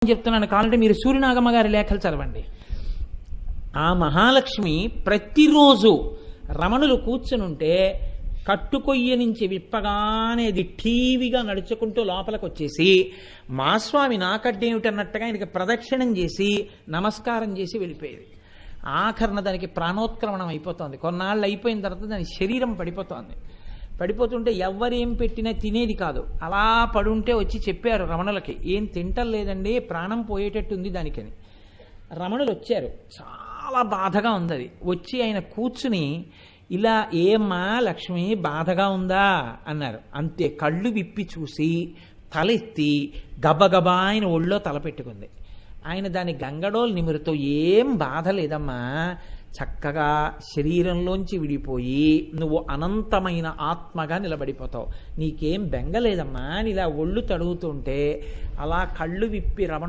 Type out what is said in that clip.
చెప్తున్నాను కావాలంటే మీరు సూర్యనాగమ్మ గారి లేఖలు చదవండి. ఆ మహాలక్ష్మి ప్రతిరోజు రమణులు కూర్చునుంటే కట్టుకొయ్య నుంచి విప్పగానే అది టీవీగా నడుచుకుంటూ లోపలికి వచ్చేసి మా స్వామి నాకడ్డేమిటన్నట్టుగా ఆయనకి ప్రదక్షిణం చేసి నమస్కారం చేసి వెళ్ళిపోయేది. ఆఖరణ దానికి ప్రాణోత్క్రమణం అయిపోతుంది. కొన్నాళ్ళు అయిపోయిన తర్వాత దాని శరీరం పడిపోతుంది. పడిపోతుంటే ఎవ్వరేం పెట్టినా తినేది కాదు. అలా పడుంటే వచ్చి చెప్పారు రమణులకి, ఏం తింటలేదండి, ప్రాణం పోయేటట్టుంది దానికని. రమణులు వచ్చారు, చాలా బాధగా ఉంది అది. వచ్చి ఆయన కూర్చుని ఇలా ఏమ్మా లక్ష్మి బాధగా ఉందా అన్నారు. అంతే, కళ్ళు విప్పి చూసి తలెత్తి గబగబా ఆయన ఒళ్ళో తలపెట్టుకుంది. ఆయన దాని గంగడోలు నిమురుతో ఏం బాధ లేదమ్మా, చక్కగా శరీరంలోంచి విడిపోయి నువ్వు అనంతమైన ఆత్మగా నిలబడిపోతావు, నీకేం బెంగలేదమ్మా అని ఇలా ఒళ్ళు తడుగుతుంటే అలా కళ్ళు విప్పి రమణ